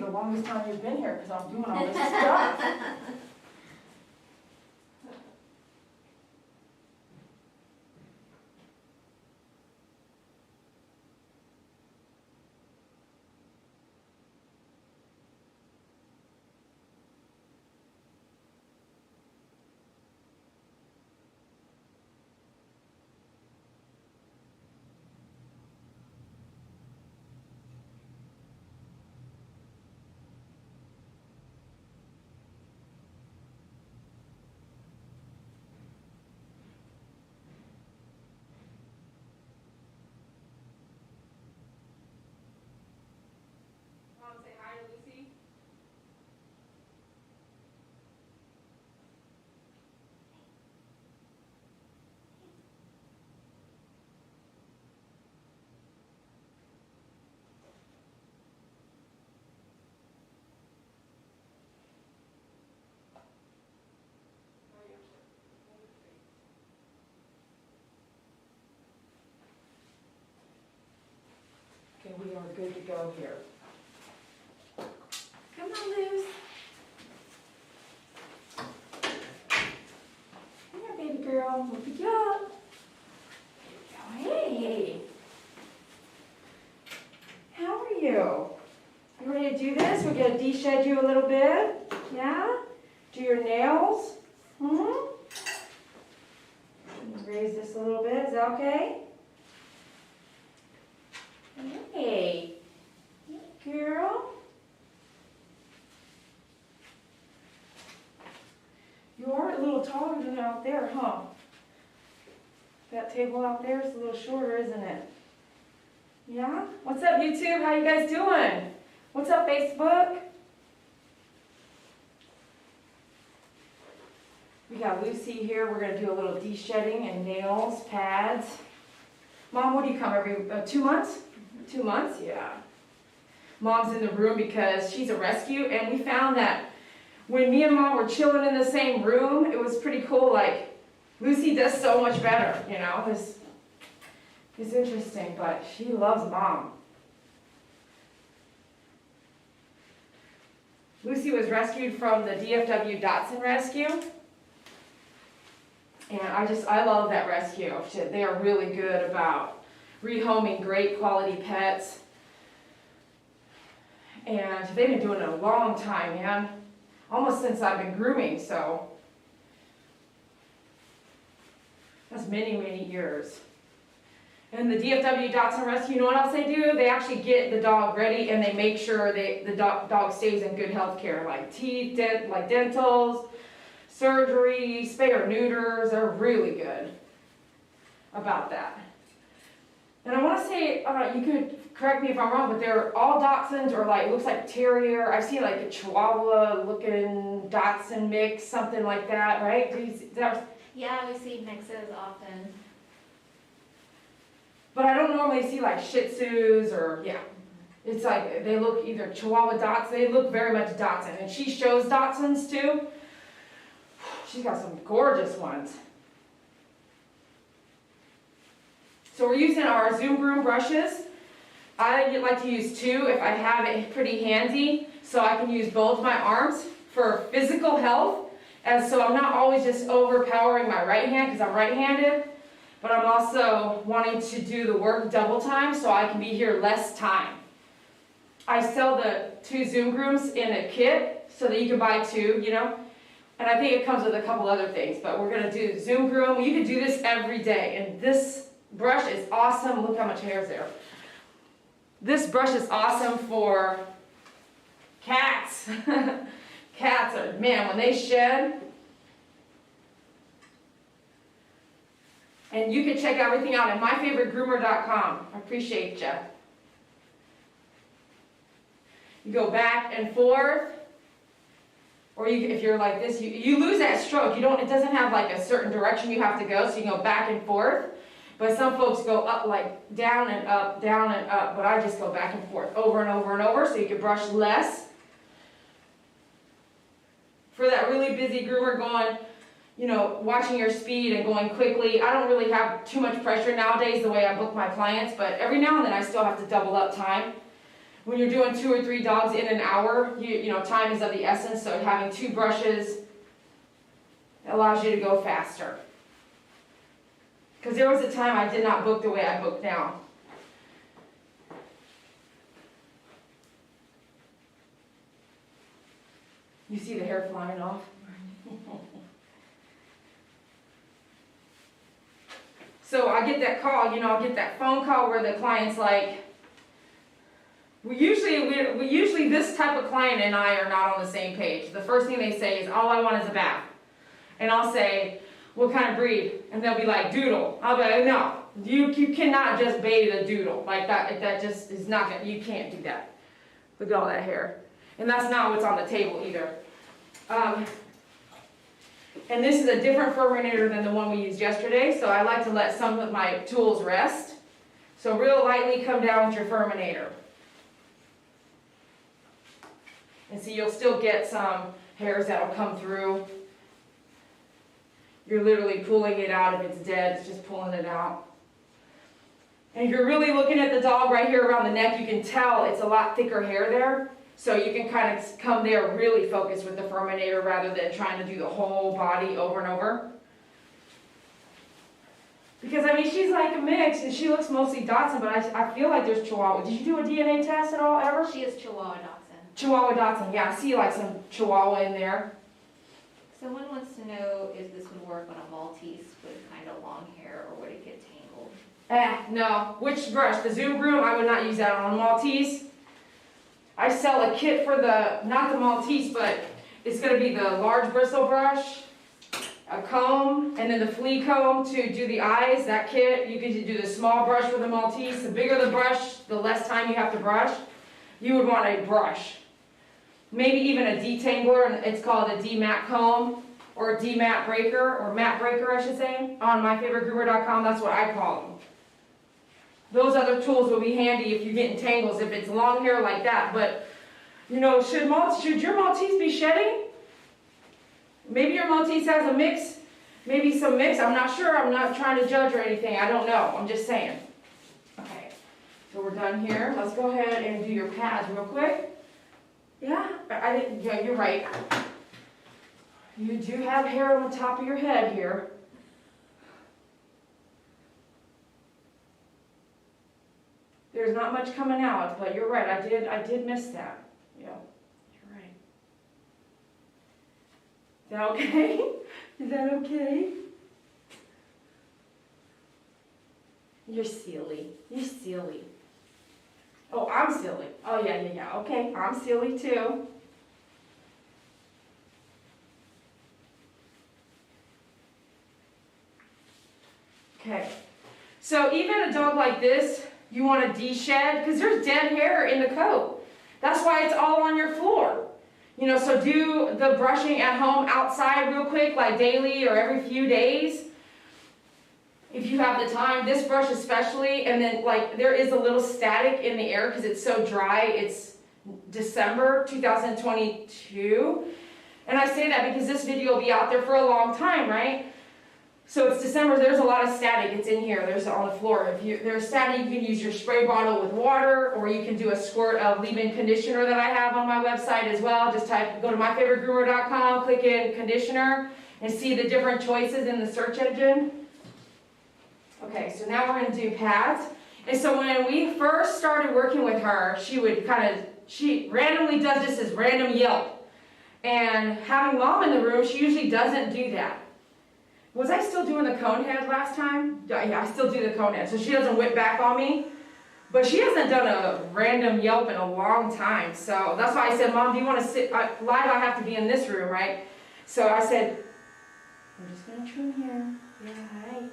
the longest time you've been here because I'm doing all this stuff. Mom, say hi to Lucy. Okay, we are good to go here. Come on, Luz. Come here, baby girl. We'll pick you up. Hey. How are you? You ready to do this? We're going to deshed you a little bit. Yeah? Do your nails. Raise this a little bit. Is that okay? Hey. Hey, girl. You are a little taller than out there, huh? That table out there is a little shorter, isn't it? Yeah? What's up, YouTube? How you guys doing? What's up, Facebook? We got Lucy here. We're going to do a little de-shedding and nails, pads. Mom, what do you come every 2 months? 2 months? Yeah. Mom's in the room because she's a rescue, and we found that when me and Mom were chilling in the same room, it was pretty cool. Like, Lucy does so much better, you know. It's interesting, but she loves Mom. Lucy was rescued from the DFW Dotson rescue. And I love that rescue. They are really good about rehoming great quality pets. And they've been doing it a long time, man. Almost since I've been grooming, so that's many, many years. And the DFW Dotson Rescue, you know what else they do? They actually get the dog ready and they make sure the dog stays in good health care, like teeth, like dentals, surgery, spay or neuters. They're really good about that. And I want to say, you could correct me if I'm wrong, but they're all Dachshunds or like, looks like terrier. I've seen like a Chihuahua looking Dachshund mix, something like that, right? Yeah, we see mixes often. But I don't normally see like Shih Tzus or, yeah. It's like, they look either Chihuahua Dachshund, they look very much Dachshund. And she shows Dachshunds too. She's got some gorgeous ones. So we're using our Zoom Groom brushes. I like to use 2 if I have it pretty handy, so I can use both my arms for physical health. And so I'm not always just overpowering my right hand because I'm right-handed, but I'm also wanting to do the work double time so I can be here less time. I sell the 2 Zoom Grooms in a kit so that you can buy 2, you know. And I think it comes with a couple other things, but we're going to do Zoom Groom. You can do this every day, and this brush is awesome. Look how much hair is there. This brush is awesome for cats. Cats are, man, when they shed. And you can check everything out at myfavoritegroomer.com. I appreciate you. You go back and forth. Or if you're like this, you lose that stroke. It doesn't have like a certain direction you have to go, so you can go back and forth. But some folks go up, like down and up, but I just go back and forth over and over and over so you can brush less. For that really busy groomer going, you know, watching your speed and going quickly, I don't really have too much pressure nowadays the way I book my clients, but every now and then I still have to double up time. when you're doing 2 or 3 dogs in an hour, you know, time is of the essence, so having 2 brushes allows you to go faster. Because there was a time I did not book the way I book now. You see the hair flying off? So I get that call, you know, I get that phone call where the client's like, we usually this type of client and I are not on the same page. The first thing they say is, all I want is a bath. And I'll say, what kind of breed? And they'll be like, doodle. I'll be like, no, you cannot just bathe a doodle. Like that just is not gonna, you can't do that. Look at all that hair. And that's not what's on the table either. And this is a different furminator than the one we used yesterday, so I like to let some of my tools rest. So real lightly come down with your furminator. And see, you'll still get some hairs that'll come through. You're literally pulling it out. If it's dead, it's just pulling it out. And if you're really looking at the dog right here around the neck, you can tell it's a lot thicker hair there. So you can kind of come there really focused with the furminator rather than trying to do the whole body over and over. Because, I mean, she's like a mix, and she looks mostly Dachshund, but I feel like there's Chihuahua. Did you do a DNA test at all, ever? She is Chihuahua Dachshund. Chihuahua Dachshund, yeah. I see like some Chihuahua in there. Someone wants to know if this would work on a Maltese with kind of long hair, or would it get tangled? No. Which brush? The Zoom Groom? I would not use that on a Maltese. I sell a kit for not the Maltese, but it's going to be the large bristle brush, a comb, and then the flea comb to do the eyes, that kit. You could do the small brush for the Maltese. The bigger the brush, the less time you have to brush. You would want a brush. Maybe even a detangler, and it's called a D-mat comb, or a D-mat breaker, or mat breaker I should say, on myfavoritegroomer.com, that's what I call them. Those other tools will be handy if you're getting tangles, if it's long hair like that. But, you know, should your Maltese be shedding? Maybe your Maltese has a mix, maybe some mix. I'm not sure. I'm not trying to judge or anything. I don't know. I'm just saying. Okay, so we're done here. Let's go ahead and do your pads real quick. Yeah, yeah, you're right. You do have hair on the top of your head here. There's not much coming out, but you're right. I did miss that. Yeah, you're right. Is that okay? Is that okay? You're silly. You're silly. Oh, I'm silly. Oh, yeah. Okay, I'm silly too. Okay. So even a dog like this, you want to deshed, because there's dead hair in the coat. That's why it's all on your floor. You know, so do the brushing at home outside real quick, like daily or every few days. If you have the time, this brush especially, and then like there is a little static in the air because it's so dry. It's December 2022. And I say that because this video will be out there for a long time, right? So it's December, there's a lot of static. It's in here, there's on the floor. If there's static, you can use your spray bottle with water, or you can do a squirt of leave-in conditioner that I have on my website as well. Just go to myfavoritegroomer.com, click in conditioner, and see the different choices in the search engine. Okay, so now we're gonna do pads. And so when we first started working with her, she randomly does this as random yelp. And having Mom in the room, she usually doesn't do that. Was I still doing the cone head last time? Yeah, I still do the cone head, so she doesn't whip back on me. But she hasn't done a random yelp in a long time, so that's why I said, Mom, do you want to sit, live I have to be in this room, right? So I said, I'm just going to trim here. Yeah, hi.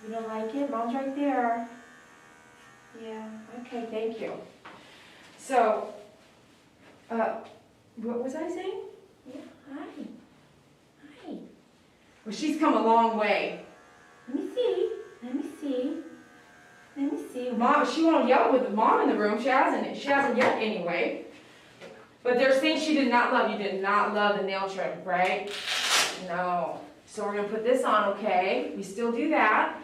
You don't like it? Mom's right there. Yeah, okay, thank you. So, what was I saying? Yeah, hi. Hi. Well, she's come a long way. Let me see. Mom, she won't yell with Mom in the room. She hasn't yet anyway. But there's things she did not love. You did not love the nail trim, right? No. So we're going to put this on, okay? We still do that.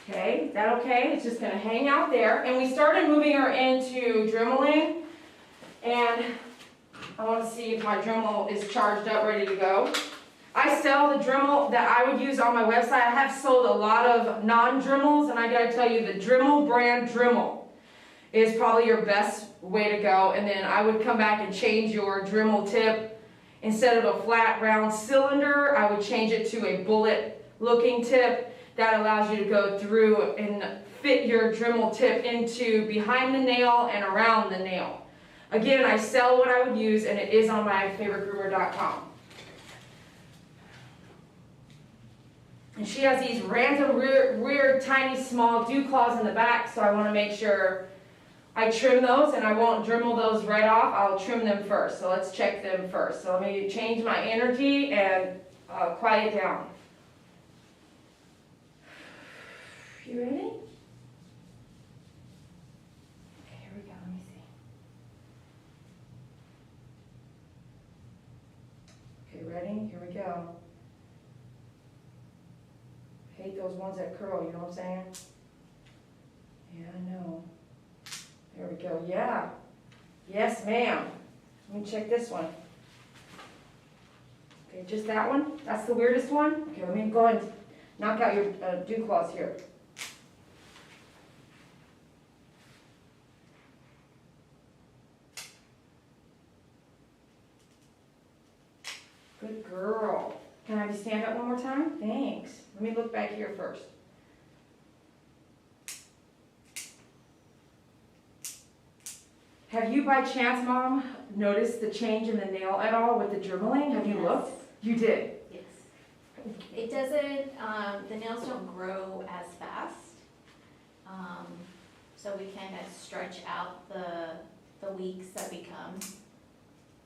Okay, is that okay? It's just gonna hang out there. And we started moving her into Dremeling. And I wanna see if my Dremel is charged up, ready to go. I sell the Dremel that I would use on my website. I have sold a lot of non-Dremels, and I gotta tell you, the Dremel brand Dremel is probably your best way to go. And then I would come back and change your Dremel tip. Instead of a flat round cylinder, I would change it to a bullet looking tip. That allows you to go through and fit your Dremel tip into behind the nail and around the nail. Again, I sell what I would use, and it is on my favoritgroomer.com. And she has these random weird tiny small dew claws in the back, so I want to make sure I trim those, and I won't Dremel those right off. I'll trim them first. So let's check them first. So let me change my energy and quiet down. You ready? Okay, here we go. Let me see. Okay, ready? Here we go. Hate those ones that curl, you know what I'm saying? Yeah, I know. There we go. Yeah. Yes, ma'am. Let me check this one. Okay, just that one? That's the weirdest one? Okay, let me go ahead and knock out your dew claws here. Good girl. Can I have you stand up one more time? Thanks. Let me look back here first. Have you by chance, Mom, noticed the change in the nail at all with the Dremeling? Have you looked? You did? Yes. It doesn't, the nails don't grow as fast. So we kind of stretch out the weeks that we come.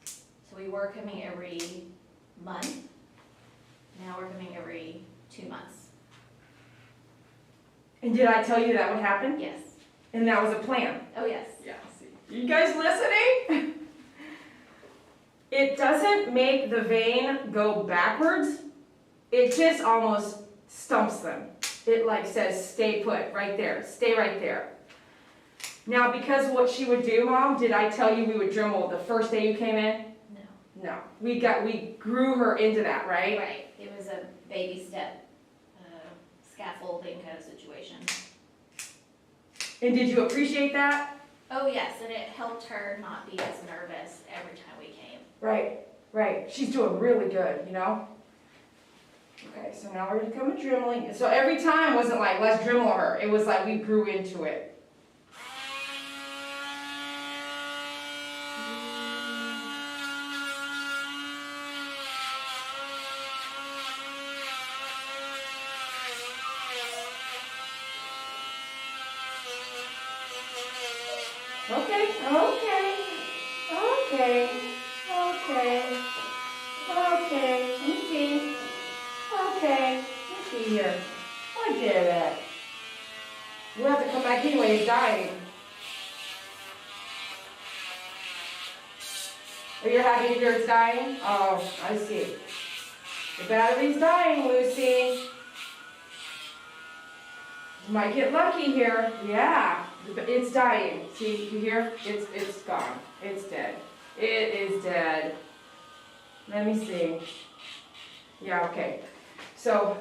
So we were coming every month. Now we're coming every 2 months. And did I tell you that would happen? Yes. And that was a plan? Oh, yes. Yeah. See. You guys listening? It doesn't make the vein go backwards. It just almost stumps them. It like says, stay put right there. Stay right there. Now, because what she would do, Mom, did I tell you we would Dremel the first day you came in? No. No. We grew her into that, right? Right. It was a baby step, scaffolding kind of situation. And did you appreciate that? Oh, yes, and it helped her not be as nervous every time we came. Right, right. She's doing really good, you know? Okay, so now we're gonna come to Dremeling. So every time wasn't like, let's Dremel her. It was like we grew into it. Okay, okay, okay, okay, okay, let me see. Okay, let's see here. I did it. We'll have to come back anyway, it's dying. Are you happy to hear it's dying? Oh, I see. The battery's dying, Lucy. You might get lucky here. Yeah, it's dying. See, you hear? It's gone. It's dead. It is dead. Let me see. Yeah, okay. So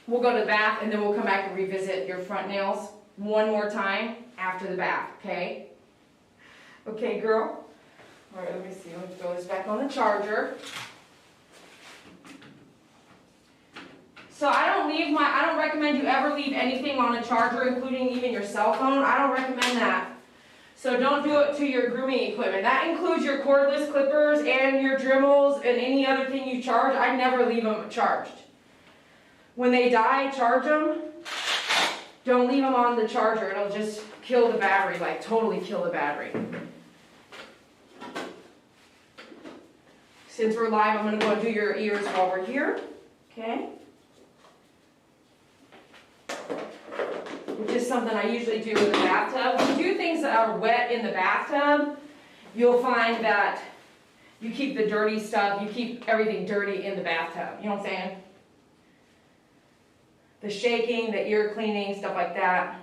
we'll go to the bath and then we'll come back and revisit your front nails one more time after the bath, okay? Okay, girl? All right, let me see. Let me throw this back on the charger. So I don't recommend you ever leave anything on a charger, including even your cell phone. I don't recommend that. So don't do it to your grooming equipment. That includes your cordless clippers and your Dremels and any other thing you charge. I never leave them charged. When they die, charge them. Don't leave them on the charger. It'll just kill the battery, like totally kill the battery. Since we're live, I'm going to go and do your ears while we're here. Okay? Which is something I usually do in the bathtub. When you do things that are wet in the bathtub, you'll find that you keep the dirty stuff, you keep everything dirty in the bathtub. You know what I'm saying? the shaking, the ear cleaning, stuff like that.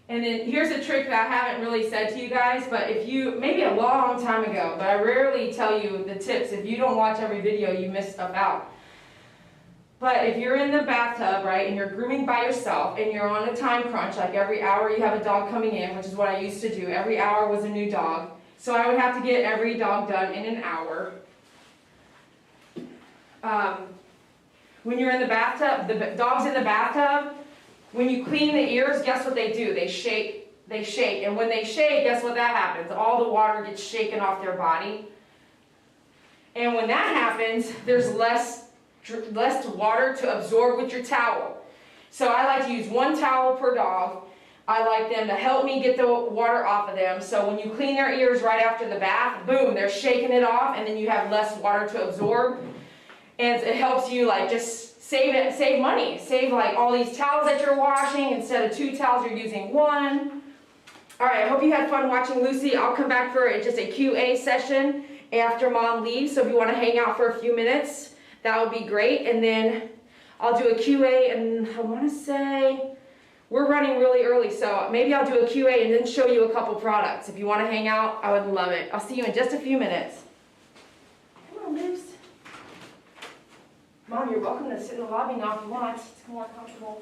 And then here's a trick that I haven't really said to you guys, but if you, maybe a long time ago, but I rarely tell you the tips. If you don't watch every video, you miss stuff out. But if you're in the bathtub, right, and you're grooming by yourself, and you're on a time crunch, like every hour you have a dog coming in, which is what I used to do. Every hour was a new dog. So I would have to get every dog done in an hour. When you're in the bathtub, the dog's in the bathtub, when you clean the ears, guess what they do? They shake. They shake. And when they shake, guess what that happens? All the water gets shaken off their body. And when that happens, there's less water to absorb with your towel. So I like to use one towel per dog. I like them to help me get the water off of them. So when you clean their ears right after the bath, boom, they're shaking it off, and then you have less water to absorb. And it helps you like just save money. Save like all these towels that you're washing. Instead of 2 towels, you're using 1. All right, I hope you had fun watching Lucy. I'll come back for just a QA session after Mom leaves. So if you want to hang out for a few minutes, that would be great. And then I'll do a QA, and I want to say we're running really early, so maybe I'll do a QA and then show you a couple products. If you want to hang out, I would love it. I'll see you in just a few minutes. Come on, Luce. Mom, you're welcome to sit in the lobby now if you want. It's more comfortable.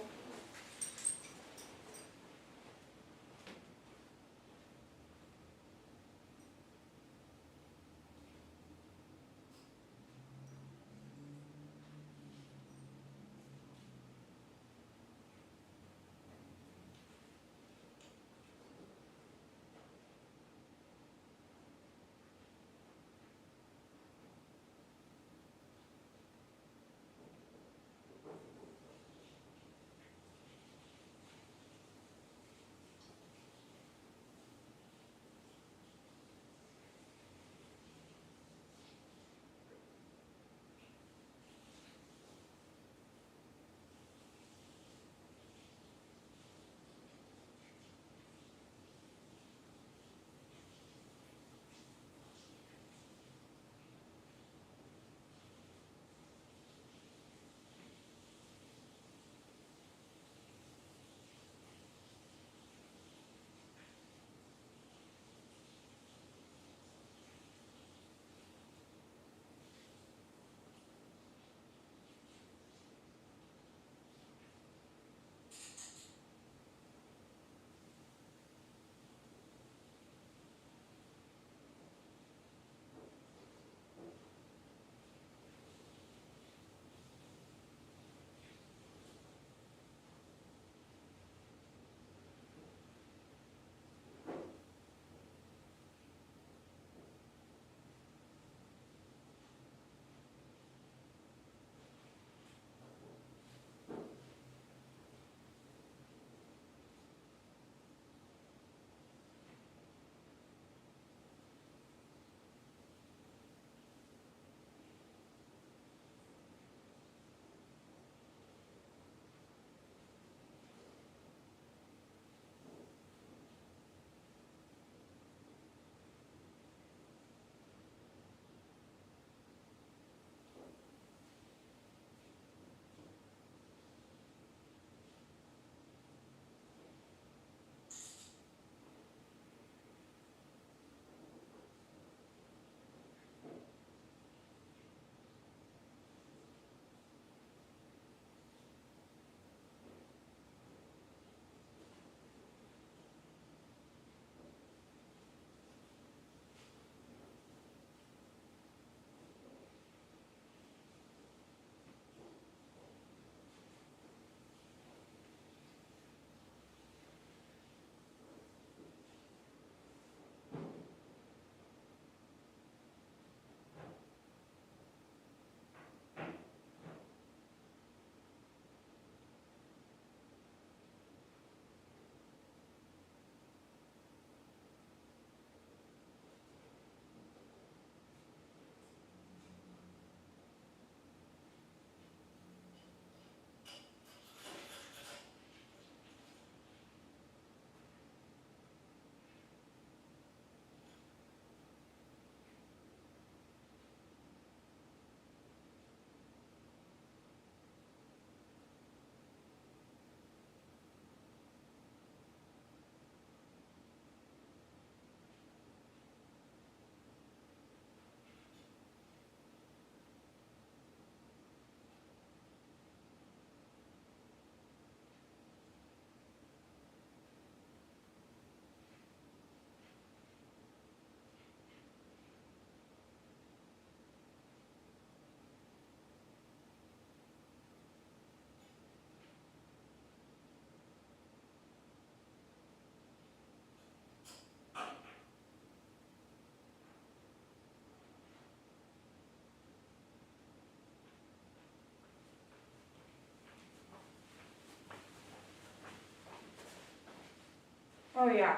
Oh yeah.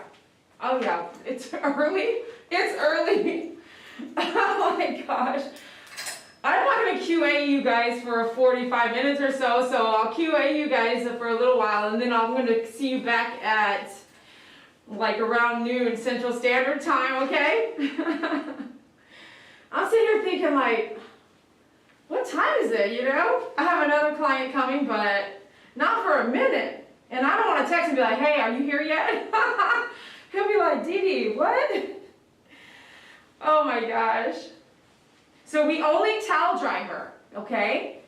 Oh yeah. It's early. It's early. Oh my gosh. I'm not going to QA you guys for 45 minutes or so, so I'll QA you guys for a little while, and then I'm going to see you back at like around noon Central Standard Time, okay? I'm sitting here thinking like, what time is it, you know? I have another client coming, but not for a minute. And I don't want to text and be like, hey, are you here yet? He'll be like, Dee Dee, what? Oh my gosh. So we only towel dry her, okay?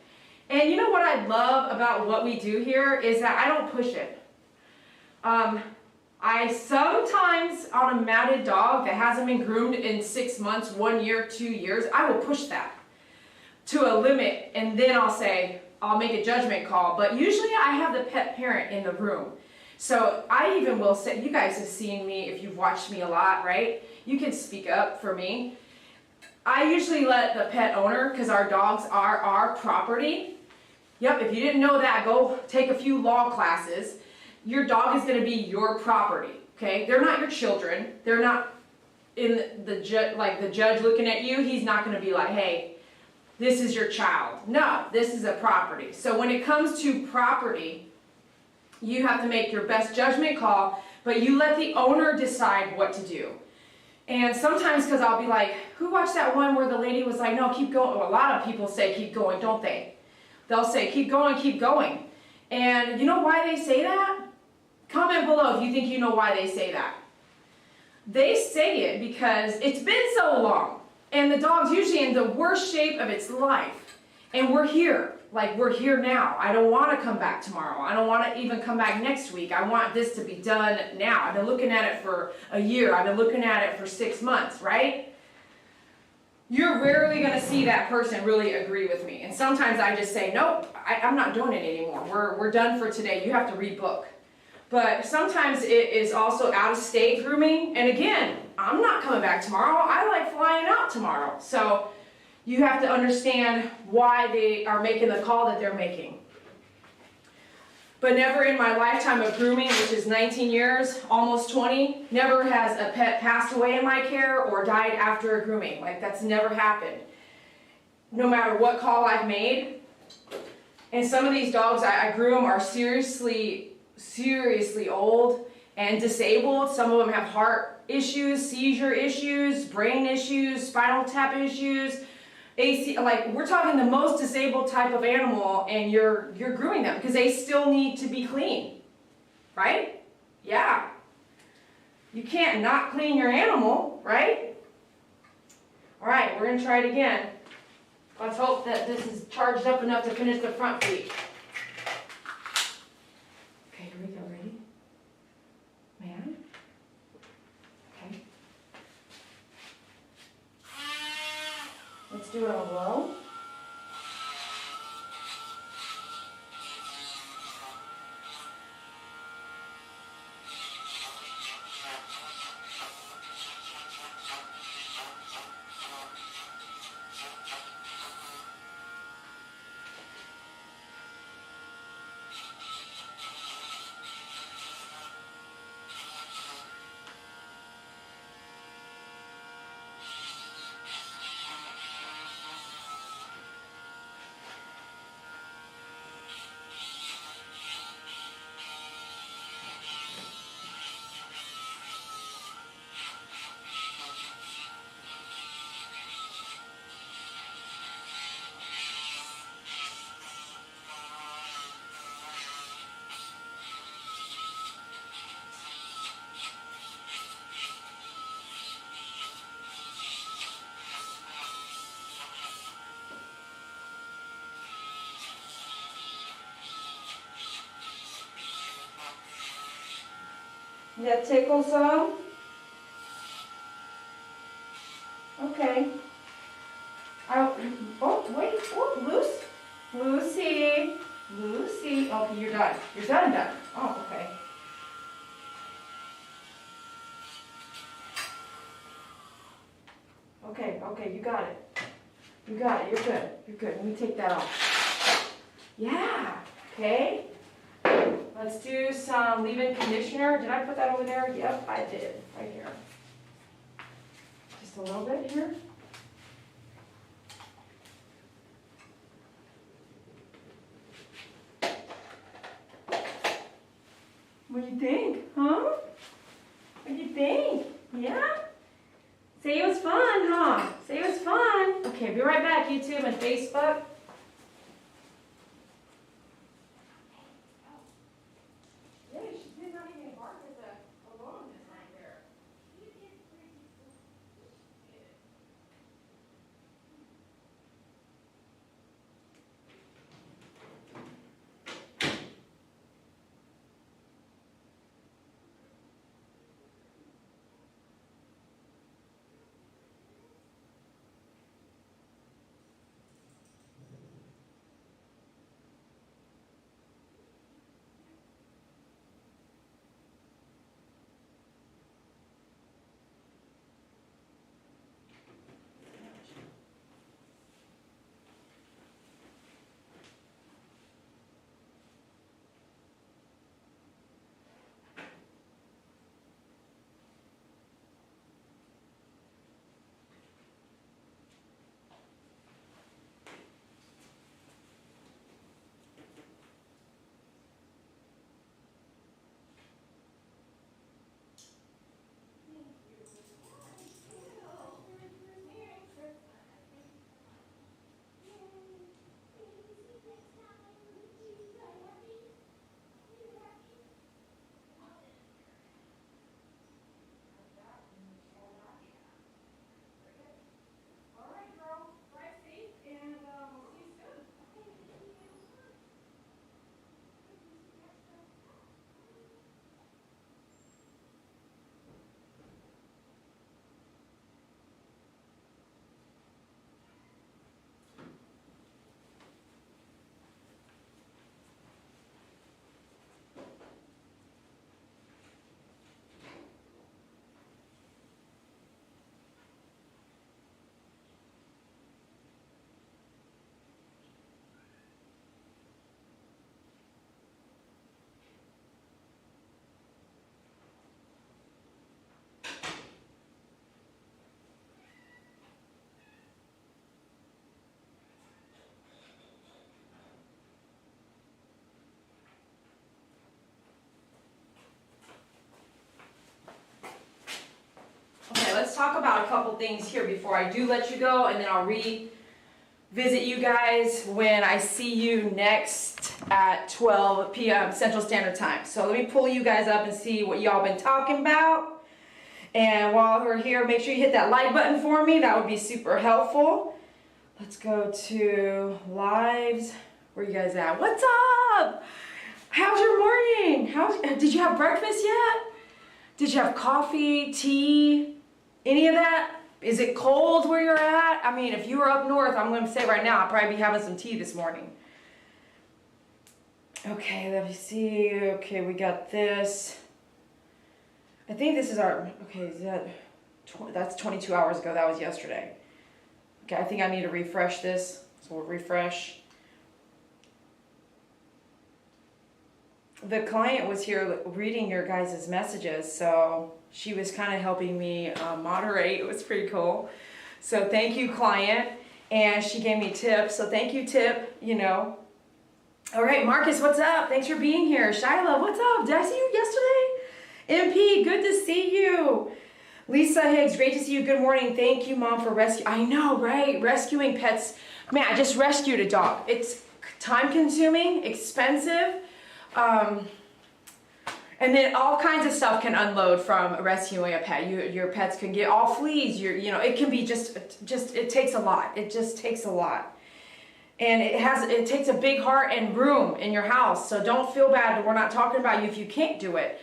And you know what I love about what we do here is that I don't push it. I sometimes, on a matted dog that hasn't been groomed in 6 months, 1 year, 2 years, I will push that to a limit, and then I'll say, I'll make a judgment call. But usually I have the pet parent in the room. So I even will say, you guys have seen me if you've watched me a lot, right? You can speak up for me. I usually let the pet owner, because our dogs are our property. Yep, if you didn't know that, go take a few law classes. Your dog is going to be your property, okay? They're not your children. They're not in the judge looking at you. He's not going to be like, hey, this is your child. No, this is a property. So when it comes to property, you have to make your best judgment call, but you let the owner decide what to do. And sometimes, because I'll be like, who watched that one where the lady was like, no, keep going? Well, a lot of people say keep going, don't they? They'll say keep going, keep going. And you know why they say that? Comment below if you think you know why they say that. They say it because it's been so long, and the dog's usually in the worst shape of its life. And we're here. Like, we're here now. I don't want to come back tomorrow. I don't want to even come back next week. I want this to be done now. I've been looking at it for a year. I've been looking at it for 6 months, right? You're rarely going to see that person really agree with me. And sometimes I just say, nope, I'm not doing it anymore. We're done for today. You have to rebook. But sometimes it is also out-of-state grooming. And again, I'm not coming back tomorrow. I like flying out tomorrow. So you have to understand why they are making the call that they're making. But never in my lifetime of grooming, which is 19 years, almost 20, never has a pet passed away in my care or died after a grooming. Like, that's never happened. No matter what call I've made. And some of these dogs I groom are seriously old and disabled. Some of them have heart issues, seizure issues, brain issues, spinal tap issues. Like, we're talking the most disabled type of animal, and you're grooming them because they still need to be clean, right? Yeah. You can't not clean your animal, right? All right, we're going to try it again. Let's hope that this is charged up enough to finish the front feet. Okay, here we go. Ready? Man. Okay. Let's do it on low. That tickle some? Okay. Oh, wait, oh, Lucy. Okay, you're done. You're done. Oh, okay. Okay, you got it. You're good. Let me take that off. Yeah, okay. Let's do some leave-in conditioner. Did I put that over there? Yep, I did, right here. Just a little bit here. What do you think, huh? What do you think? Yeah? Say it was fun, huh? Say it was fun. Okay, be right back, YouTube and Facebook. Okay, let's talk about a couple things here before I do let you go, and then I'll revisit you guys when I see you next at 12 p.m. Central Standard Time. So let me pull you guys up and see what y'all been talking about. And while we're here, make sure you hit that like button for me. That would be super helpful. Let's go to lives. Where you guys at? What's up? How's your morning? Did you have breakfast yet? Did you have coffee, tea, any of that? Is it cold where you're at? I mean, if you were up north, I'm going to say right now, I'll probably be having some tea this morning. Okay, let me see. Okay, we got this. I think this is our, okay, that's 22 hours ago. That was yesterday. Okay, I think I need to refresh this. So we'll refresh. The client was here reading your guys' messages, so she was kind of helping me moderate. It was pretty cool. So thank you, client. And she gave me tips, so thank you, tip, you know. All right, Marcus, what's up? Thanks for being here. Shyla, what's up? Did I see you yesterday? MP, good to see you. Lisa Higgs, great to see you. Good morning. Thank you, Mom, for rescue. I know, right? Rescuing pets. Man, I just rescued a dog. It's time-consuming, expensive. And then all kinds of stuff can unload from rescuing a pet. Your pets can get all fleas. You know, it can be just it takes a lot. It just takes a lot. And it takes a big heart and room in your house. So don't feel bad. We're not talking about you if you can't do it.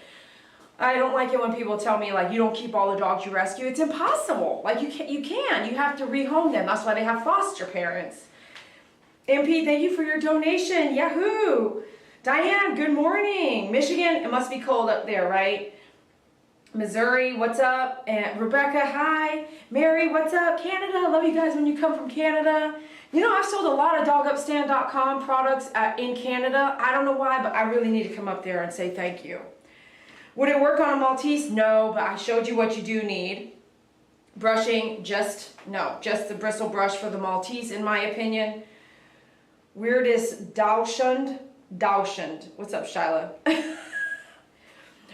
I don't like it when people tell me like you don't keep all the dogs you rescue. It's impossible. Like you can. You have to rehome them. That's why they have foster parents. MP, thank you for your donation. Yahoo! Diane, good morning. Michigan, it must be cold up there, right? Missouri, what's up? And Rebecca, hi. Mary, what's up? Canada, love you guys when you come from Canada. You know, I've sold a lot of dogupstand.com products in Canada. I don't know why, but I really need to come up there and say thank you. Would it work on a Maltese? No, but I showed you what you do need. Brushing, just the bristle brush for the Maltese, in my opinion. Weirdest Dachshund. What's up, Shyla?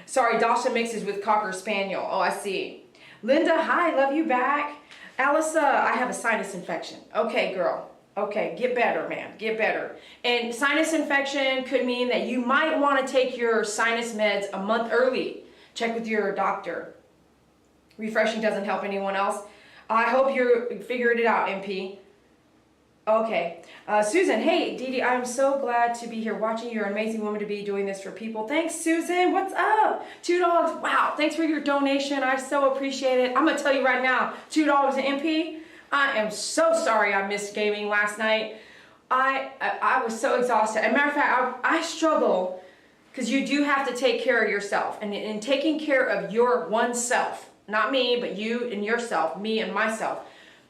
Sorry, Dachshund mixes with Cocker Spaniel. Oh, I see. Linda, hi, love you back. Alyssa, I have a sinus infection. Okay, girl. Okay, get better, man. Get better. And sinus infection could mean that you might want to take your sinus meds a month early. Check with your doctor. Refreshing doesn't help anyone else. I hope you figured it out, MP. Okay. Susan, hey, Dee Dee, I'm so glad to be here watching. You're an amazing woman to be doing this for people. Thanks, Susan. What's up? 2 dogs. Wow. Thanks for your donation. I so appreciate it. I'm going to tell you right now, 2 dogs and MP, I am so sorry I missed gaming last night. I was so exhausted. As a matter of fact, I struggle because you do have to take care of yourself. And in taking care of your oneself, not me, but you and yourself, me and myself,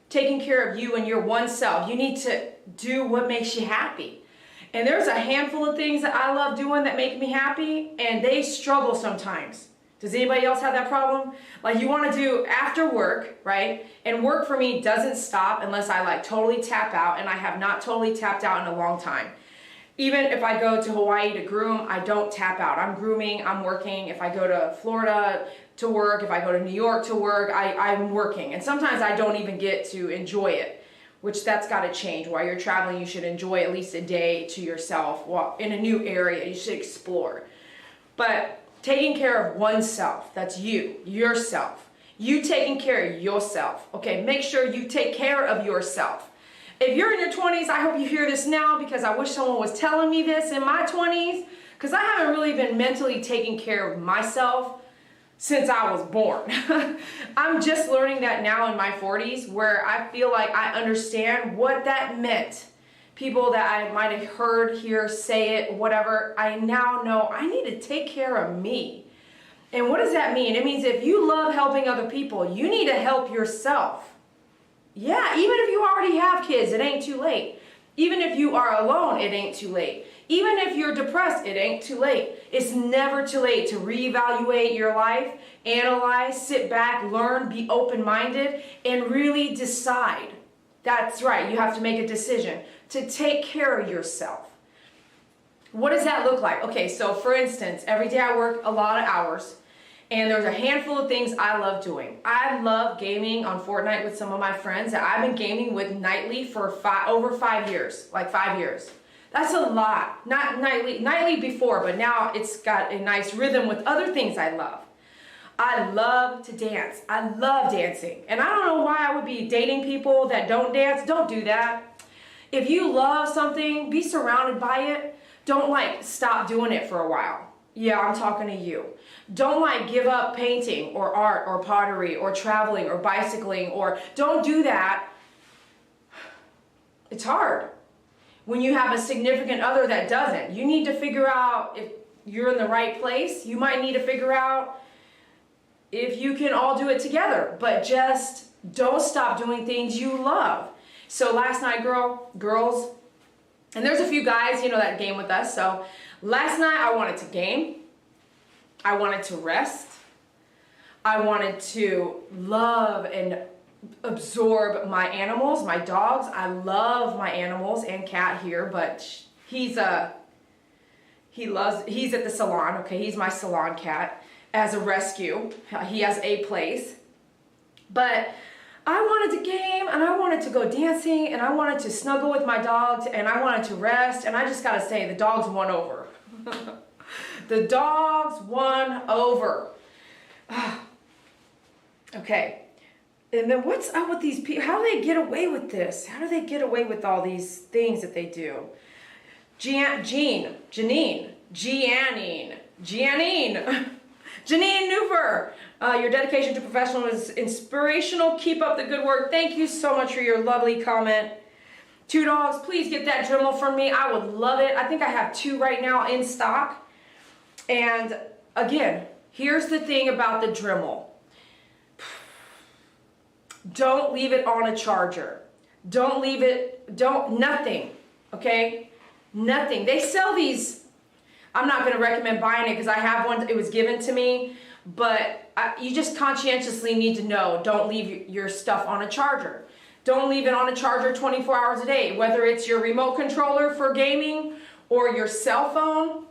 taking care of you and your one self, you need to do what makes you happy. And there's a handful of things that I love doing that make me happy, and they struggle sometimes. Does anybody else have that problem? Like, you want to do after work, right? And work for me doesn't stop unless I like totally tap out, and I have not totally tapped out in a long time. Even if I go to Hawaii to groom, I don't tap out. I'm grooming, I'm working. If I go to Florida to work, if I go to New York to work, I'm working. And sometimes I don't even get to enjoy it, which that's got to change. While you're traveling, you should enjoy at least a day to yourself. Well, in a new area, you should explore. But taking care of oneself, that's you, yourself. You taking care of yourself. Okay, make sure you take care of yourself. If you're in your 20s, I hope you hear this now, because I wish someone was telling me this in my 20s, because I haven't really been mentally taking care of myself since I was born. I'm just learning that now in my 40s, where I feel like I understand what that meant. People that I might have heard, hear, say it, whatever, I now know I need to take care of me. And what does that mean? It means if you love helping other people, you need to help yourself. Yeah, even if you already have kids, it ain't too late. Even if you are alone, it ain't too late. Even if you're depressed, it ain't too late. It's never too late to reevaluate your life, analyze, sit back, learn, be open-minded, and really decide. That's right, you have to make a decision to take care of yourself. What does that look like? Okay, so for instance, every day I work a lot of hours, and there's a handful of things I love doing. I love gaming on Fortnite with some of my friends that I've been gaming with nightly for over 5 years, like 5 years. That's a lot. Not nightly before, but now it's got a nice rhythm with other things I love. I love to dance. I love dancing. And I don't know why I would be dating people that don't dance. Don't do that. If you love something, be surrounded by it. Don't like stop doing it for a while. Yeah, I'm talking to you. Don't like give up painting or art or pottery or traveling or bicycling, or don't do that. It's hard. When you have a significant other that doesn't, you need to figure out if you're in the right place. You might need to figure out if you can all do it together, but just don't stop doing things you love. So last night, girls, and there's a few guys, that game with us. So last night I wanted to game. I wanted to rest. I wanted to love and absorb my animals, my dogs. I love my animals and cat here, but he's at the salon. Okay, he's my salon cat as a rescue. He has a place. But I wanted to game, and I wanted to go dancing, and I wanted to snuggle with my dogs, and I wanted to rest, and I just gotta say, the dogs won over. The dogs won over. Okay. And then what's up with these people? How do they get away with this? How do they get away with all these things that they do? Janine Newfer, your dedication to professionalism is inspirational. Keep up the good work. Thank you so much for your lovely comment. 2 dogs, please get that Dremel from me. I would love it. I think I have 2 right now in stock. And again, here's the thing about the Dremel. Don't leave it on a charger. Don't leave it, nothing, okay? Nothing. They sell these, I'm not going to recommend buying it because I have one, it was given to me, but you just conscientiously need to know, don't leave your stuff on a charger. Don't leave it on a charger 24 hours a day, whether it's your remote controller for gaming or your cell phone.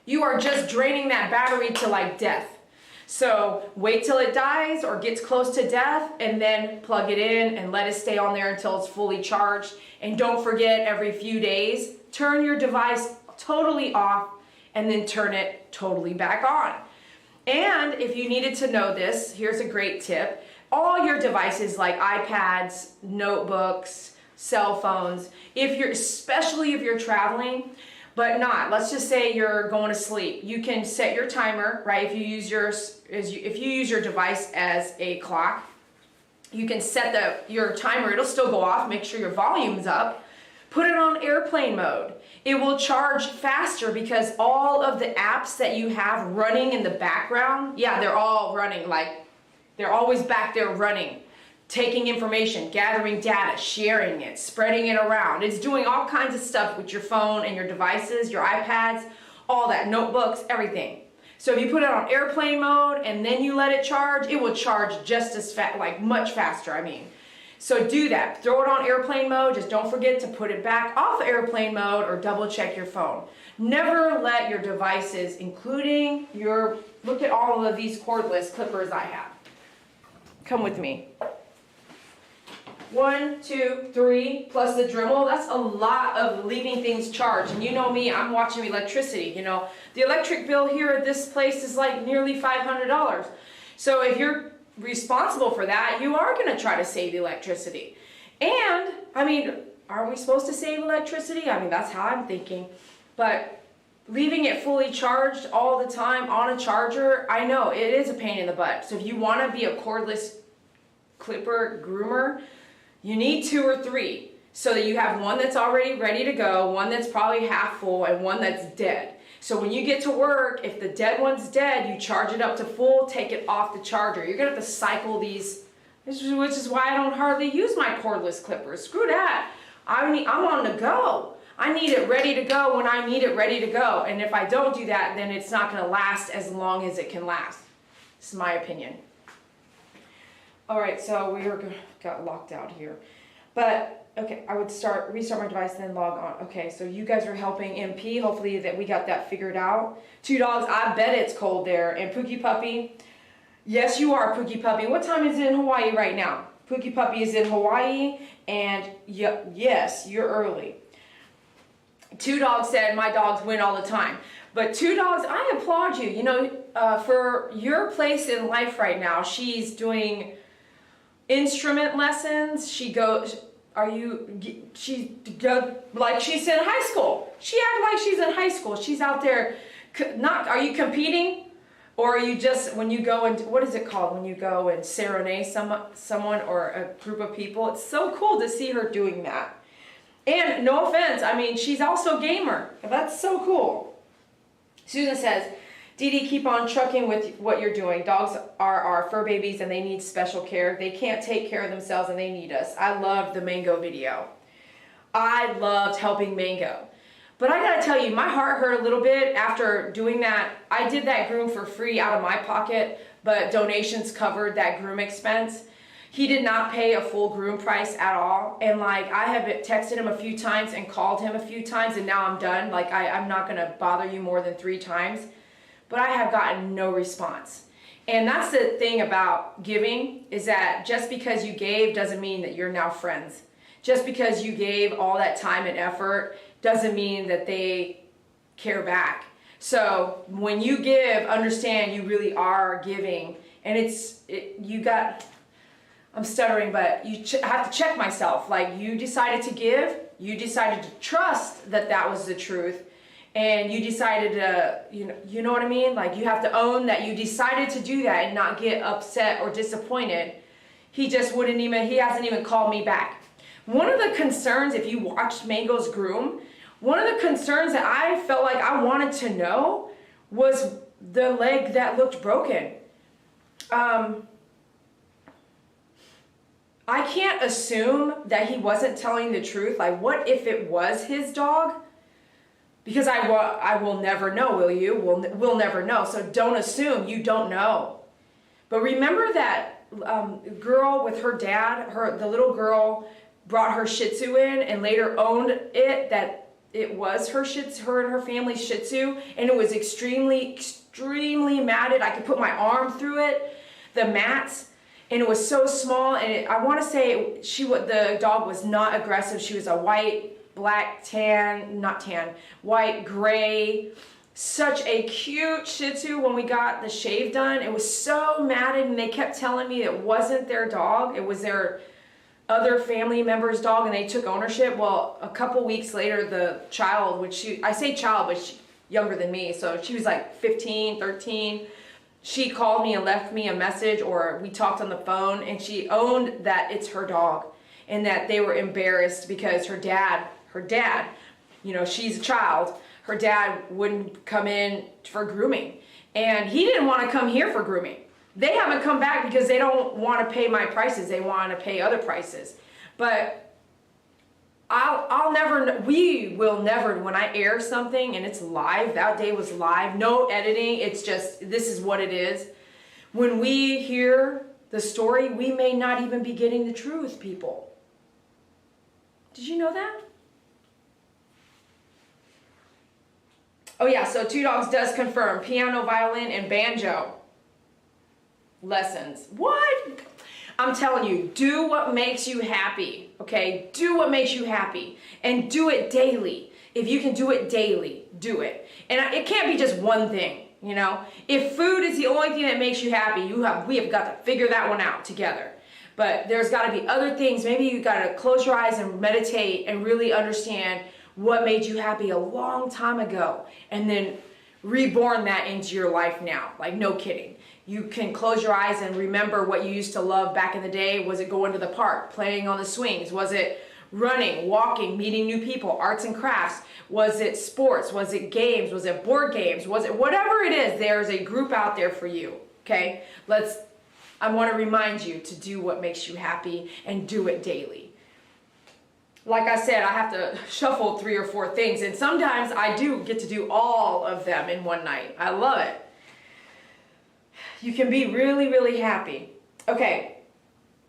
You are just draining that battery to like death. So wait till it dies or gets close to death and then plug it in and let it stay on there until it's fully charged. And don't forget, every few days, turn your device totally off and then turn it totally back on. And if you needed to know this, here's a great tip. All your devices like iPads, notebooks, cell phones, especially if you're traveling, but not, let's just say you're going to sleep. You can set your timer, right? If you use your device as a clock, you can set your timer, it'll still go off, make sure your volume's up. Put it on airplane mode. It will charge faster because all of the apps that you have running in the background, yeah, they're all running, like they're always back there running, taking information, gathering data, sharing it, spreading it around. It's doing all kinds of stuff with your phone and your devices, your iPads, all that, notebooks, everything. So if you put it on airplane mode and then you let it charge, it will charge just as fast, like much faster, I mean. So do that. Throw it on airplane mode. Just don't forget to put it back off airplane mode or double check your phone. Never let your devices, including look at all of these cordless clippers I have. Come with me. 1, 2, 3, plus the Dremel. That's a lot of leaving things charged. And you know me, I'm watching electricity. You know, the electric bill here at this place is like nearly $500. So if you're responsible for that, you are going to try to save electricity. And, I mean, aren't we supposed to save electricity? I mean, that's how I'm thinking. But leaving it fully charged all the time on a charger, I know, it is a pain in the butt. So if you want to be a cordless clipper groomer, you need 2 or 3 so that you have one that's already ready to go, one that's probably half full, and one that's dead. So when you get to work, if the dead one's dead, you charge it up to full, take it off the charger. You're going to have to cycle these, which is why I don't hardly use my cordless clippers. Screw that. I'm on the go. I need it ready to go when I need it ready to go. And if I don't do that, then it's not going to last as long as it can last. This is my opinion. All right, so got locked out here. But, okay, I would restart my device, then log on. Okay, so you guys are helping MP. Hopefully that we got that figured out. 2 dogs, I bet it's cold there. And Pookie Puppy, yes, you are Pookie Puppy. What time is it in Hawaii right now? Pookie Puppy is in Hawaii, and yes, you're early. 2 dogs said my dogs win all the time. But 2 dogs, I applaud you. You know, for your place in life right now, she's doing instrument lessons. Like she's in high school. She acts like she's in high school. She's out there, are you competing? Or are you just, when you go and, what is it called? When you go and serenade someone or a group of people. It's so cool to see her doing that. And no offense, I mean, she's also a gamer. That's so cool. Susan says, Dee Dee, keep on trucking with what you're doing. Dogs are our fur babies and they need special care. They can't take care of themselves and they need us. I loved the Mango video. I loved helping Mango. But I gotta tell you, my heart hurt a little bit after doing that. I did that groom for free out of my pocket, but donations covered that groom expense. He did not pay a full groom price at all. And like, I have texted him a few times and called him a few times and now I'm done. Like, I'm not gonna bother you more than 3 times. But I have gotten no response. And that's the thing about giving, is that just because you gave doesn't mean that you're now friends. Just because you gave all that time and effort doesn't mean that they care back. So when you give, understand you really are giving. And I'm stuttering, but I have to check myself. Like, you decided to give, you decided to trust that that was the truth. And you decided to, you know what I mean? Like, you have to own that you decided to do that and not get upset or disappointed. He hasn't even called me back. One of the concerns, if you watched Mango's groom, one of the concerns that I felt like I wanted to know was the leg that looked broken. I can't assume that he wasn't telling the truth. Like, what if it was his dog? Because I will never know, will you? We'll never know. So don't assume you don't know. But remember that girl with her dad, the little girl brought her Shih Tzu in and later owned it, that it was her and her family's Shih Tzu, and it was extremely, extremely matted. I could put my arm through it, the mats, and it was so small. And I want to say the dog was not aggressive. She was a white, black, white, gray, such a cute Shih Tzu. When we got the shave done, it was so matted, and they kept telling me it wasn't their dog, it was their other family member's dog, and they took ownership. Well, a couple weeks later, the child, I say child, but she's younger than me, so she was like 15, 13, she called me and left me a message, or we talked on the phone, and she owned that it's her dog, and that they were embarrassed because her dad, she's a child, her dad wouldn't come in for grooming, and he didn't want to come here for grooming. They haven't come back because they don't want to pay my prices. They want to pay other prices. But we will never, when I air something and it's live, that day was live, no editing, it's just, this is what it is. When we hear the story, we may not even be getting the truth, people. Did you know that? Oh yeah, so Two Dogs does confirm piano, violin, and banjo lessons. What? I'm telling you, do what makes you happy, okay? Do what makes you happy, and do it daily. If you can do it daily, do it. And it can't be just one thing, you know? If food is the only thing that makes you happy, we have got to figure that one out together. But there's got to be other things. Maybe you got to close your eyes and meditate and really understand what made you happy a long time ago, and then reborn that into your life now. Like, no kidding. You can close your eyes and remember what you used to love back in the day. Was it going to the park, playing on the swings? Was it running, walking, meeting new people, arts and crafts? Was it sports? Was it games? Was it board games? Was it whatever it is? There's a group out there for you, okay? I want to remind you to do what makes you happy and do it daily. Like I said, I have to shuffle 3 or 4 things, and sometimes I do get to do all of them in one night. I love it. You can be really, really happy. Okay,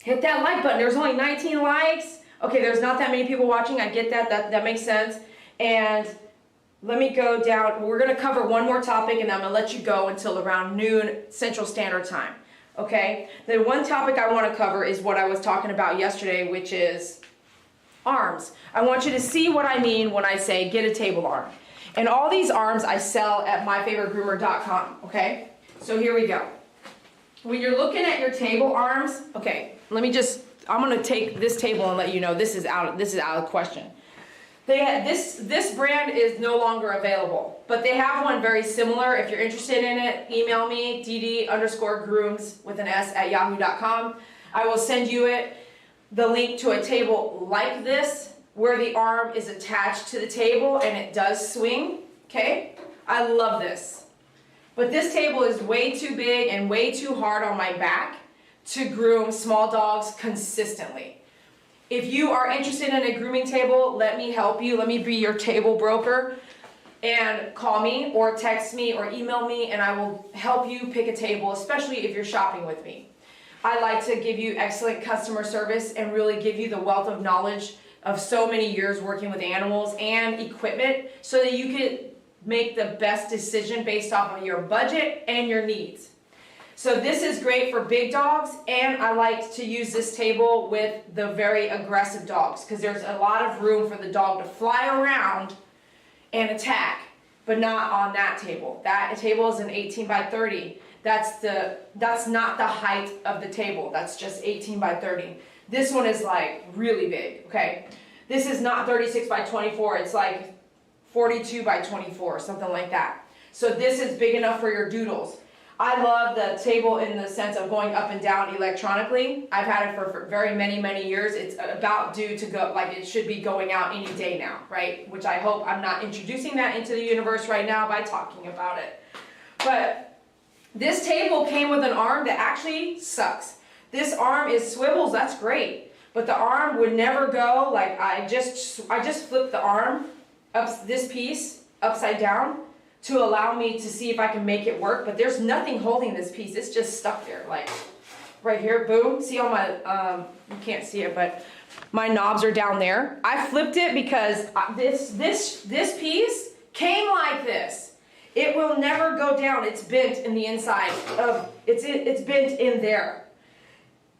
hit that like button. There's only 19 likes. Okay, there's not that many people watching. I get that. That makes sense. And let me go down. We're going to cover one more topic, and I'm going to let you go until around noon Central Standard Time. Okay? The one topic I want to cover is what I was talking about yesterday, which is arms. I want you to see what I mean when I say get a table arm. And all these arms I sell at myfavoritegroomer.com. Okay? So here we go. When you're looking at your table arms, okay, I'm going to take this table and let you know this is out of question. This brand is no longer available, but they have one very similar. If you're interested in it, email me, dd_grooms with an S at yahoo.com. I will send you the link to a table like this, where the arm is attached to the table and it does swing, okay? I love this. But this table is way too big and way too hard on my back to groom small dogs consistently. If you are interested in a grooming table, let me help you. Let me be your table broker, and call me or text me or email me, and I will help you pick a table, especially if you're shopping with me. I like to give you excellent customer service and really give you the wealth of knowledge of so many years working with animals and equipment, so that you can make the best decision based off of your budget and your needs. So this is great for big dogs, and I like to use this table with the very aggressive dogs, because there's a lot of room for the dog to fly around and attack, but not on that table. That table is an 18 by 30. That's not the height of the table. That's just 18 by 30. This one is like really big, okay? This is not 36 by 24. It's like 42 by 24, something like that. So this is big enough for your doodles. I love the table in the sense of going up and down electronically. I've had it for very many, many years. It's about due to go, like it should be going out any day now, right? Which I hope I'm not introducing that into the universe right now by talking about it. But this table came with an arm that actually sucks. This arm is swivels, that's great. But the arm would never go, like I just flipped the arm up this piece upside down to allow me to see if I can make it work, but there's nothing holding this piece. It's just stuck there, like right here, boom. See all my, you can't see it, but my knobs are down there. I flipped it because this piece came like this. It will never go down. It's bent in the inside of, it's bent in there.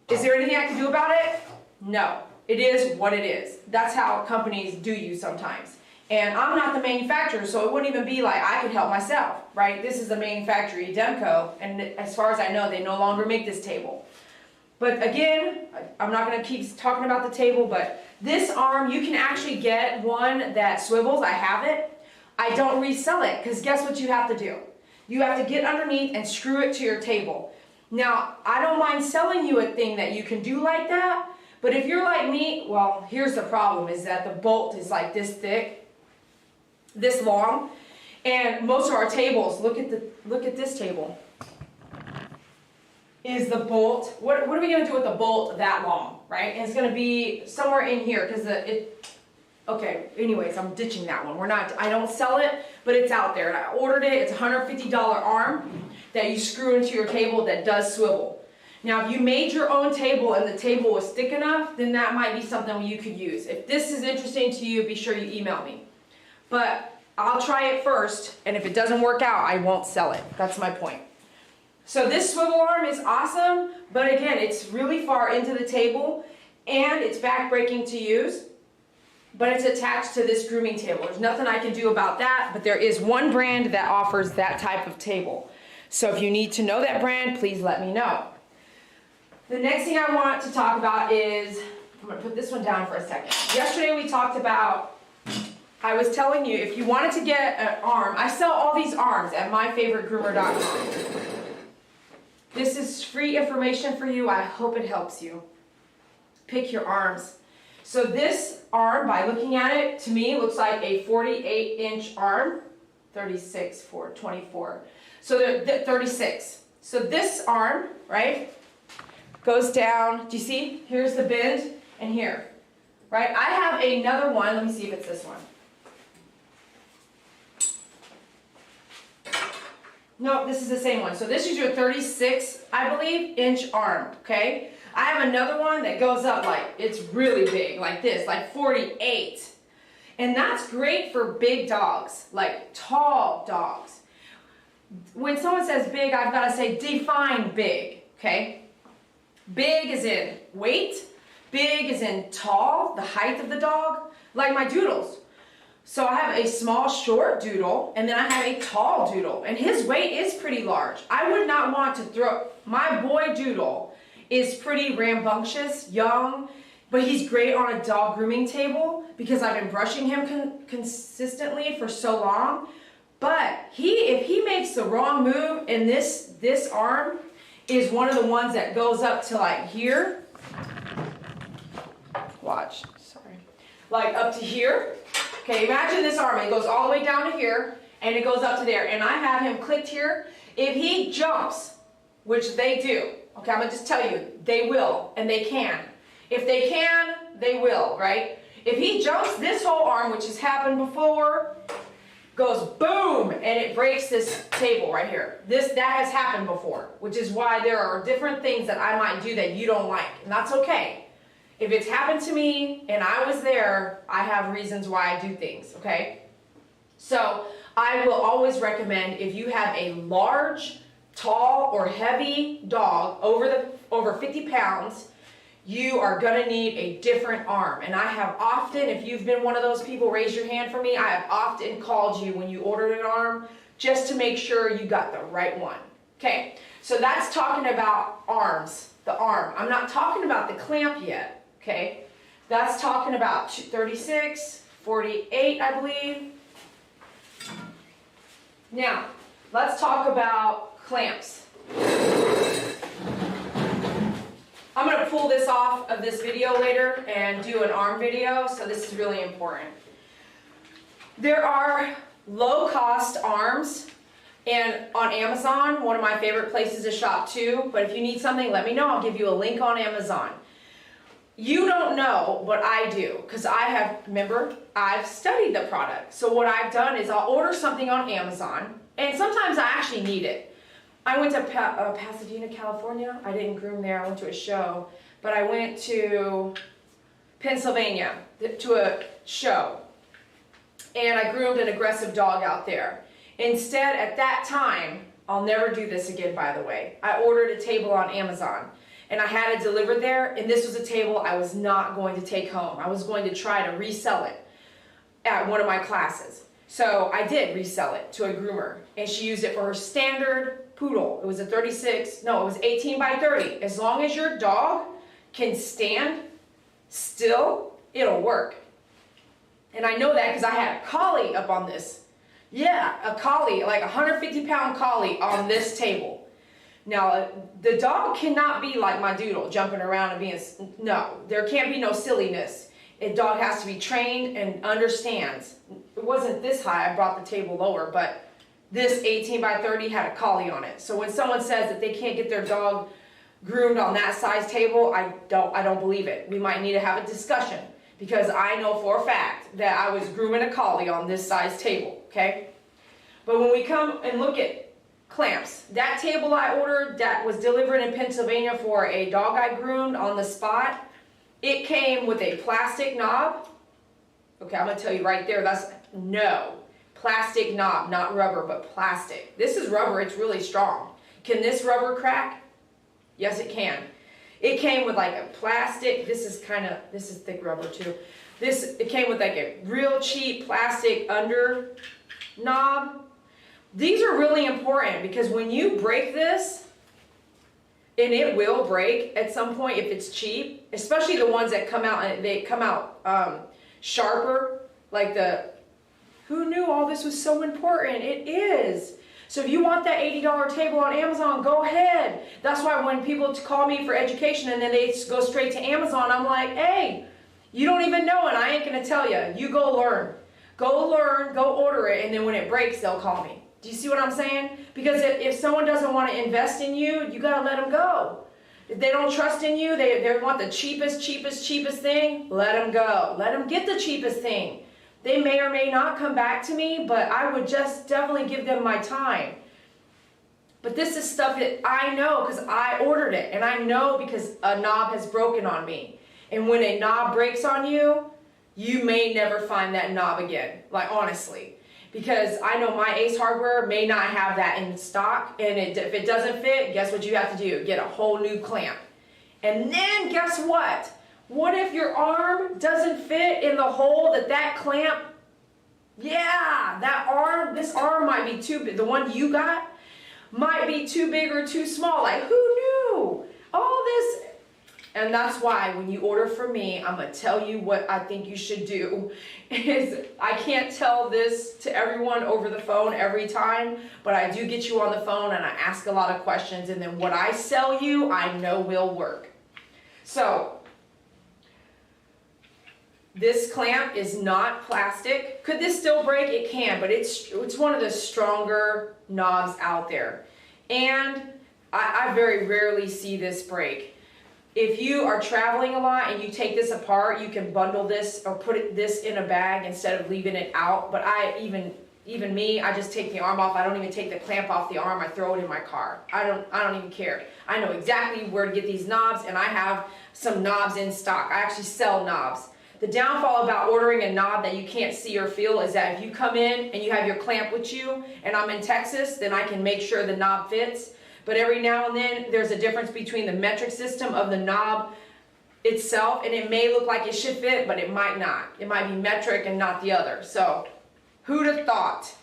Is there anything I can do about it? No. It is what it is. That's how companies do you sometimes. And I'm not the manufacturer, so it wouldn't even be like I could help myself, right? This is the manufacturer, Demco, and as far as I know, they no longer make this table. But again, I'm not going to keep talking about the table, but this arm, you can actually get one that swivels. I have it. I don't resell it, because guess what you have to do? You have to get underneath and screw it to your table. Now, I don't mind selling you a thing that you can do like that, but if you're like me, well, here's the problem, is that the bolt is like this thick, this long, and most of our tables, look at this table, is the bolt, what are we going to do with the bolt that long, right? And it's going to be somewhere in here, because okay, anyways, I'm ditching that one. I don't sell it, but it's out there, and I ordered it. It's a $150 arm that you screw into your table that does swivel. Now, if you made your own table and the table was thick enough, then that might be something you could use. If this is interesting to you, be sure you email me. But I'll try it first, and if it doesn't work out, I won't sell it. That's my point. So this swivel arm is awesome, but again, it's really far into the table, and it's back-breaking to use, but it's attached to this grooming table. There's nothing I can do about that, but there is one brand that offers that type of table. So if you need to know that brand, please let me know. The next thing I want to talk about is, I'm going to put this one down for a second. Yesterday we talked about, I was telling you, if you wanted to get an arm, I sell all these arms at myfavoritegroomer.com. This is free information for you. I hope it helps you. Pick your arms. So this arm, by looking at it, to me looks like a 48-inch arm, 36 for 24. So they're 36. So this arm, right, goes down. Do you see? Here's the bend, and here, right? I have another one. Let me see if it's this one. No, this is the same one. So this is your 36, I believe, inch arm, okay? I have another one that goes up like, it's really big, like this, like 48. And that's great for big dogs, like tall dogs. When someone says big, I've got to say define big, okay? Big is in weight, big is in tall, the height of the dog, like my doodles. So I have a small, short doodle, and then I have a tall doodle, and his weight is pretty large. I would not want to throw, my boy doodle is pretty rambunctious, young, but he's great on a dog grooming table because I've been brushing him consistently for so long. But if he makes the wrong move, and this arm is one of the ones that goes up to like here, watch, sorry, like up to here. Okay, imagine this arm, it goes all the way down to here, and it goes up to there, and I have him clicked here. If he jumps, which they do, okay, I'm gonna just tell you, they will, and they can. If they can, they will, right? If he jumps, this whole arm, which has happened before, goes boom, and it breaks this table right here. That has happened before, which is why there are different things that I might do that you don't like, and that's okay. If it's happened to me and I was there, I have reasons why I do things, okay? So I will always recommend, if you have a large, tall, or heavy dog over 50 pounds, you are gonna need a different arm. And I have often, if you've been one of those people, raise your hand for me, I have often called you when you ordered an arm just to make sure you got the right one. Okay, so that's talking about arms, the arm. I'm not talking about the clamp yet. Okay, that's talking about 36, 48, I believe. Now, let's talk about clamps. I'm going to pull this off of this video later and do an arm video, so this is really important. There are low-cost arms And on Amazon, one of my favorite places to shop too, but if you need something, let me know. I'll give you a link on Amazon. You don't know, but I do, because remember, I've studied the product. So what I've done is I'll order something on Amazon, and sometimes I actually need it. I went to Pasadena, California. I didn't groom there, I went to a show, but I went to Pennsylvania to a show, and I groomed an aggressive dog out there. Instead, at that time, I'll never do this again, by the way, I ordered a table on Amazon. And I had it delivered there, and this was a table I was not going to take home. I was going to try to resell it at one of my classes. So I did resell it to a groomer, and she used it for her standard poodle. It was a 18 by 30. As long as your dog can stand still, it'll work. And I know that because I had a collie up on this. Yeah, a collie, like a 150-pound collie on this table. Now, the dog cannot be like my doodle, jumping around and being, no, there can't be no silliness. A dog has to be trained and understands. It wasn't this high, I brought the table lower, but this 18 by 30 had a collie on it. So when someone says that they can't get their dog groomed on that size table, I don't believe it. We might need to have a discussion, because I know for a fact that I was grooming a collie on this size table, okay? But when we come and look at clamps, that table I ordered that was delivered in Pennsylvania for a dog I groomed on the spot, it came with a plastic knob. Okay, I'm going to tell you right there, that's no. Plastic knob, not rubber, but plastic. This is rubber, it's really strong. Can this rubber crack? Yes, it can. It came with like a plastic, this is thick rubber too. It came with like a real cheap plastic under knob. These are really important, because when you break this, and it will break at some point if it's cheap, especially the ones that come out, and they come out sharper, like who knew all this was so important? It is. So if you want that $80 table on Amazon, go ahead. That's why when people call me for education and then they go straight to Amazon, I'm like, hey, you don't even know, and I ain't gonna tell you. You go learn. Go learn, go order it, and then when it breaks, they'll call me. Do you see what I'm saying? Because if someone doesn't want to invest in you, you got to let them go. If they don't trust in you, they want the cheapest thing, let them go. Let them get the cheapest thing. They may or may not come back to me, but I would just definitely give them my time. But this is stuff that I know because I ordered it, and I know because a knob has broken on me. And when a knob breaks on you, you may never find that knob again, like honestly. Because I know my Ace Hardware may not have that in stock, and if it doesn't fit, guess what you have to do? Get a whole new clamp. And then guess what? What if your arm doesn't fit in the hole that clamp, yeah, this arm might be too big, the one you got might be too big or too small, like who knew? All this. And that's why when you order from me, I'm going to tell you what I think you should do. I can't tell this to everyone over the phone every time, but I do get you on the phone and I ask a lot of questions, and then what I sell you, I know will work. So, this clamp is not plastic. Could this still break? It can, but it's one of the stronger knobs out there. And I very rarely see this break. If you are traveling a lot and you take this apart, you can bundle this or put this in a bag instead of leaving it out. But even me, I just take the arm off. I don't even take the clamp off the arm. I throw it in my car. I don't even care. I know exactly where to get these knobs, and I have some knobs in stock. I actually sell knobs. The downfall about ordering a knob that you can't see or feel is that if you come in and you have your clamp with you, and I'm in Texas, then I can make sure the knob fits. But every now and then, there's a difference between the metric system of the knob itself, and it may look like it should fit, but it might not. It might be metric and not the other. So, who'd have thought?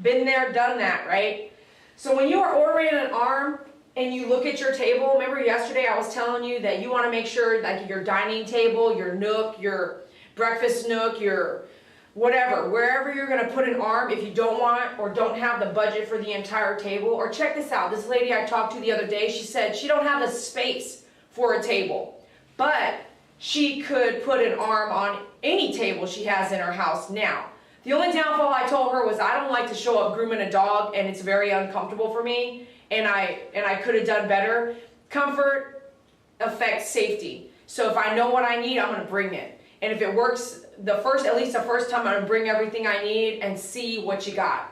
Been there, done that, right? So when you are ordering an arm and you look at your table, remember yesterday I was telling you that you want to make sure like your dining table, your nook, your breakfast nook, your whatever, wherever you're going to put an arm, if you don't want or don't have the budget for the entire table. Or check this out, this lady I talked to the other day, she said she don't have the space for a table, but she could put an arm on any table she has in her house now. The only downfall I told her was I don't like to show up grooming a dog and it's very uncomfortable for me, and I could have done better. Comfort affects safety. So if I know what I need, I'm gonna bring it. And if it works at least the first time, I'm gonna bring everything I need and see what you got.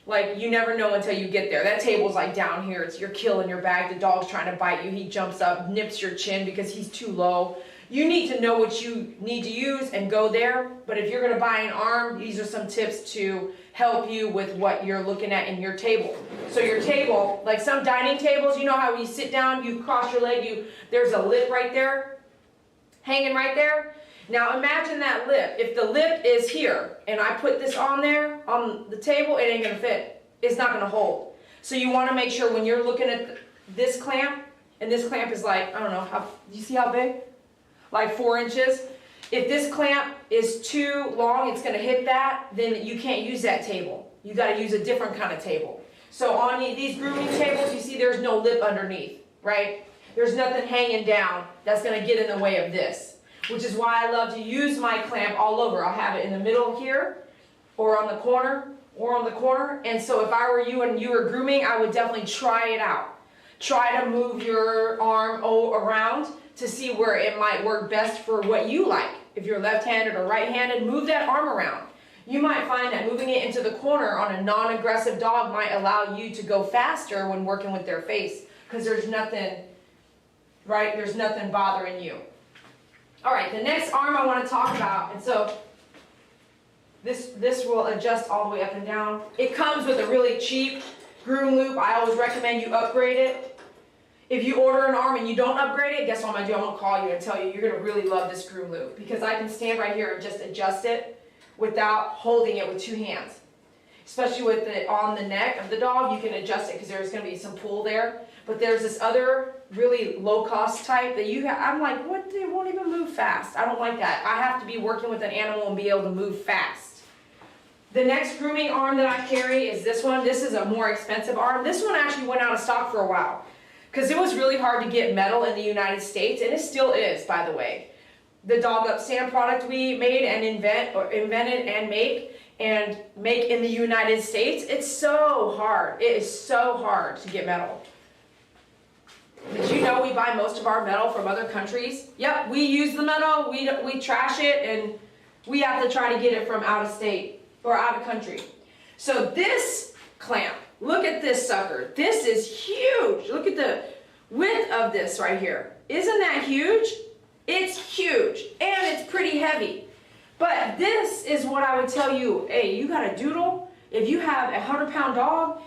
Like, you never know until you get there. That table's like down here. You're killing your bag. The dog's trying to bite you. He jumps up, nips your chin because he's too low. You need to know what you need to use and go there. But if you're gonna buy an arm, these are some tips to help you with what you're looking at in your table. So your table, like some dining tables, you know how you sit down, you cross your leg, there's a lip right there, hanging right there. Now imagine that lip. If the lip is here and I put this on there, on the table, it ain't gonna fit. It's not gonna hold. So you wanna make sure when you're looking at this clamp, and this clamp is like, I don't know, do you see how big? Like 4 inches. If this clamp is too long, it's gonna hit that, then you can't use that table. You gotta use a different kind of table. So on these grooming tables, you see there's no lip underneath, right? There's nothing hanging down that's gonna get in the way of this. Which is why I love to use my clamp all over. I'll have it in the middle here, or on the corner, And so if I were you and you were grooming, I would definitely try it out. Try to move your arm around to see where it might work best for what you like. If you're left-handed or right-handed, move that arm around. You might find that moving it into the corner on a non-aggressive dog might allow you to go faster when working with their face, because there's nothing, right? There's nothing bothering you. All right, the next arm I want to talk about, and so this will adjust all the way up and down. It comes with a really cheap groom loop. I always recommend you upgrade it. If you order an arm and you don't upgrade it, guess what I'm going to do? I'm going to call you and tell you you're going to really love this groom loop, because I can stand right here and just adjust it without holding it with 2 hands. Especially with it on the neck of the dog, you can adjust it because there's going to be some pull there. But there's this other really low-cost type that I'm like, what? They won't even move fast. I don't like that. I have to be working with an animal and be able to move fast. The next grooming arm that I carry is this one. This is a more expensive arm. This one actually went out of stock for a while because it was really hard to get metal in the United States, and it still is, by the way. The dog up sand product we made and invented and make in the United States, it's so hard. It is so hard to get metal. Did you know we buy most of our metal from other countries? Yep, we use the metal, we trash it, and we have to try to get it from out of state or out of country. So this clamp, look at this sucker. This is huge. Look at the width of this right here. Isn't that huge? It's huge, and it's pretty heavy. But this is what I would tell you. Hey, you got a doodle? If you have a 100-pound dog,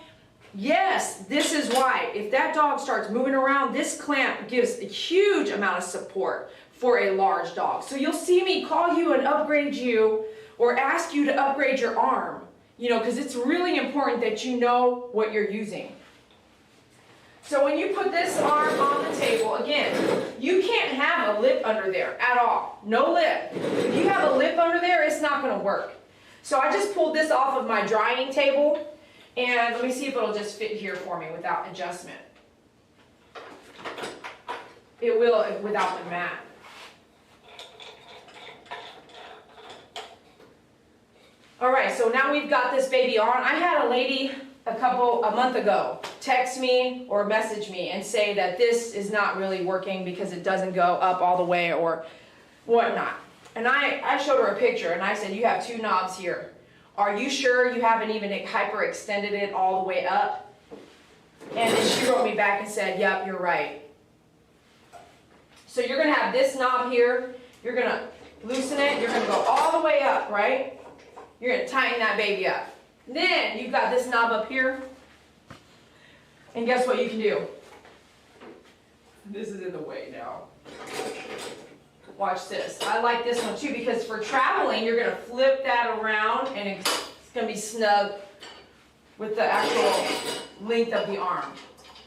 yes, this is why. If that dog starts moving around, this clamp gives a huge amount of support for a large dog. So you'll see me call you and upgrade you, or ask you to upgrade your arm, because it's really important that you know what you're using. So when you put this arm on the table, again, you can't have a lip under there at all. No lip. If you have a lip under there, it's not going to work. So I just pulled this off of my drying table, and let me see if it'll just fit here for me without adjustment. It will without the mat. All right, so now we've got this baby on. I had a lady a month ago text me or message me and say that this is not really working because it doesn't go up all the way or whatnot. And I showed her a picture and I said, you have 2 knobs here. Are you sure you haven't even hyper-extended it all the way up? And then she wrote me back and said, yep, you're right. So you're going to have this knob here. You're going to loosen it. You're going to go all the way up, right? You're going to tighten that baby up. Then you've got this knob up here. And guess what you can do? This is in the way now. Watch this. I like this one too because for traveling, you're going to flip that around and it's going to be snug with the actual length of the arm.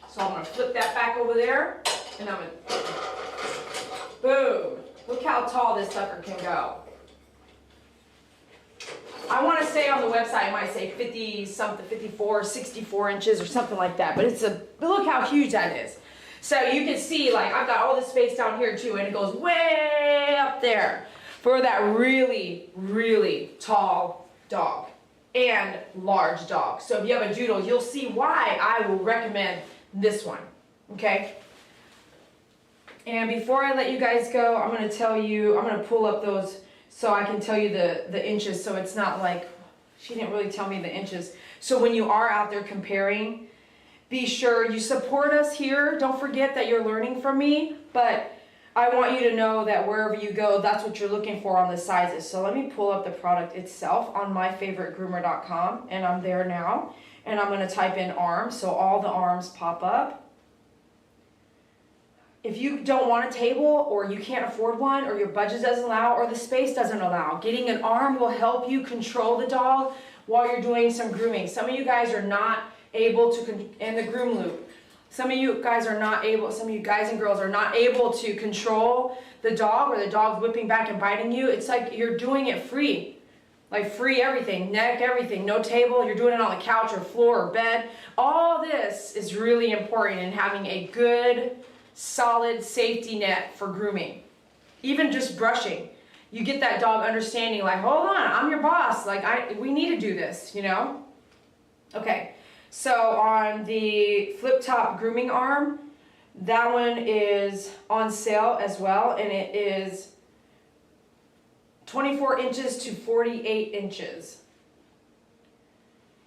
So I'm going to flip that back over there and I'm going to, boom. Look how tall this sucker can go. I want to say on the website, it might say 50 something, 54, 64 inches or something like that. But look how huge that is. So you can see, like, I've got all this space down here too, and it goes way up there for that really, really tall dog and large dog. So if you have a doodle, you'll see why I will recommend this one, okay? And before I let you guys go, I'm going to pull up those so I can tell you the inches, so it's not like, she didn't really tell me the inches. So when you are out there comparing, be sure you support us here. Don't forget that you're learning from me, but I want you to know that wherever you go, that's what you're looking for on the sizes. So let me pull up the product itself on myfavoritegroomer.com, and I'm there now. And I'm going to type in arms, so all the arms pop up. If you don't want a table, or you can't afford one, or your budget doesn't allow, or the space doesn't allow, getting an arm will help you control the dog while you're doing some grooming. Some of you guys are not able to, and the groom loop. Some of you guys and girls are not able to control the dog, or the dog's whipping back and biting you. It's like you're doing it free. Like free everything, neck, everything, no table, you're doing it on the couch or floor or bed. All this is really important in having a good, solid safety net for grooming. Even just brushing. You get that dog understanding, like, hold on, I'm your boss. Like, we need to do this, you know? Okay. So on the flip top grooming arm, that one is on sale as well, and it is 24 inches to 48 inches.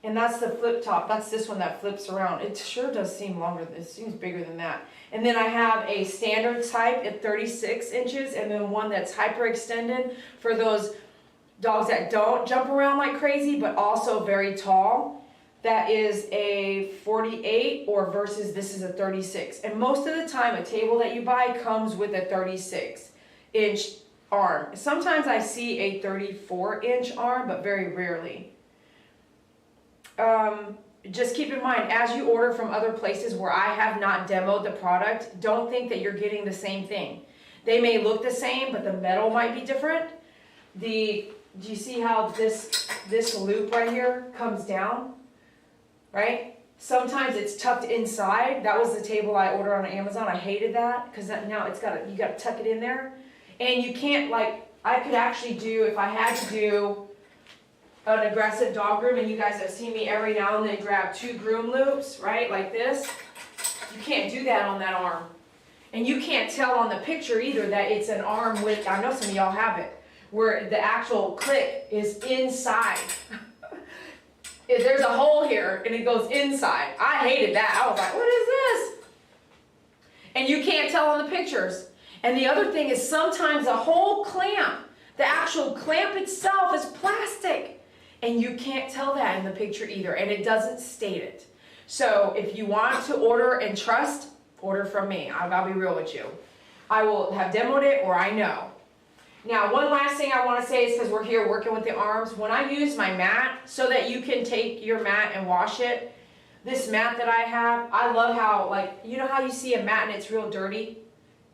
And that's the flip top. That's this one that flips around. It sure does seem longer. It seems bigger than that. And then I have a standard type at 36 inches, and then one that's hyperextended for those dogs that don't jump around like crazy, but also very tall. That is a 48, or versus this is a 36. And most of the time, a table that you buy comes with a 36-inch arm. Sometimes I see a 34-inch arm, but very rarely. Just keep in mind, as you order from other places where I have not demoed the product, don't think that you're getting the same thing. They may look the same, but the metal might be different. Do you see how this loop right here comes down? Right? Sometimes it's tucked inside. That was the table I ordered on Amazon. I hated that because now you got to tuck it in there. And you can't, like, I could actually do, if I had to do an aggressive dog groom, and you guys have seen me every now and then grab 2 groom loops, right, like this. You can't do that on that arm. And you can't tell on the picture either that it's an arm with, I know some of y'all have it, where the actual clip is inside. There's a hole here and it goes inside. I hated that. I was like, what is this? And you can't tell on the pictures. And the other thing is sometimes the whole clamp, the actual clamp itself is plastic. And you can't tell that in the picture either. And it doesn't state it. So if you want to order and trust, order from me. I'll be real with you. I will have demoed it, or I know. Now, one last thing I want to say is, because we're here working with the arms, when I use my mat, so that you can take your mat and wash it, this mat that I have, I love how, like, you know how you see a mat and it's real dirty?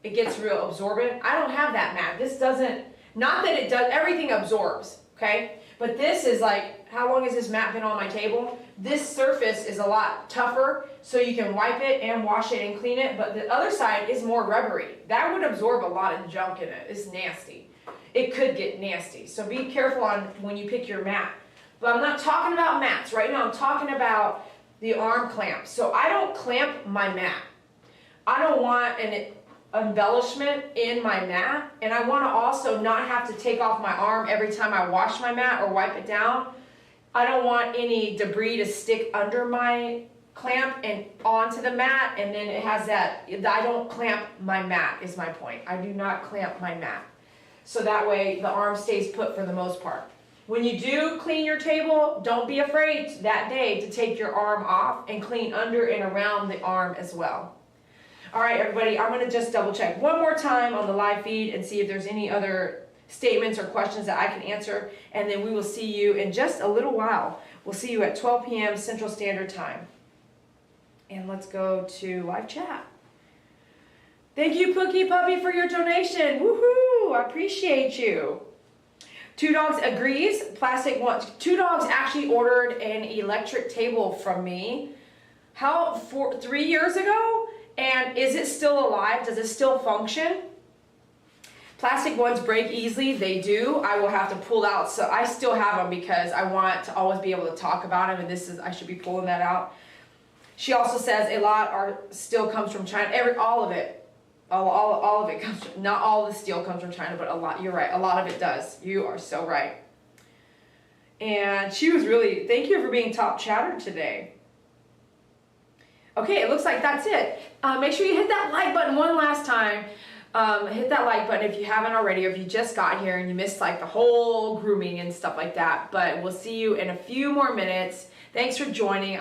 It gets real absorbent. I don't have that mat. This doesn't, not that it does, everything absorbs, okay? But this is like, how long has this mat been on my table? This surface is a lot tougher, so you can wipe it and wash it and clean it, but the other side is more rubbery. That would absorb a lot of junk in it. It's nasty. It could get nasty. So be careful on when you pick your mat. But I'm not talking about mats. Right now I'm talking about the arm clamps. So I don't clamp my mat. I don't want an embellishment in my mat, and I want to also not have to take off my arm every time I wash my mat or wipe it down. I don't want any debris to stick under my clamp and onto the mat, and then it has that. I don't clamp my mat is my point. I do not clamp my mat. So that way the arm stays put for the most part. When you do clean your table, don't be afraid that day to take your arm off and clean under and around the arm as well. All right, everybody, I'm going to just double check one more time on the live feed and see if there's any other statements or questions that I can answer, and then we will see you in just a little while. We'll see you at 12 p.m. Central Standard Time. And let's go to live chat. Thank you, Pookie Puppy, for your donation. Woohoo! I appreciate you. Two Dogs agrees. Plastic one. Two Dogs actually ordered an electric table from me. 3 years ago? And is it still alive? Does it still function? Plastic ones break easily, they do. I will have to pull out, so I still have them because I want to always be able to talk about them, and this is, I should be pulling that out. She also says a lot still comes from China, all of it. All of it comes from, not all the steel comes from China, but a lot, you're right, a lot of it does. You are so right. And she was really, thank you for being top chatter today. Okay, it looks like that's it. Make sure you hit that like button one last time. Hit that like button if you haven't already, or if you just got here and you missed like the whole grooming and stuff like that. But we'll see you in a few more minutes. Thanks for joining.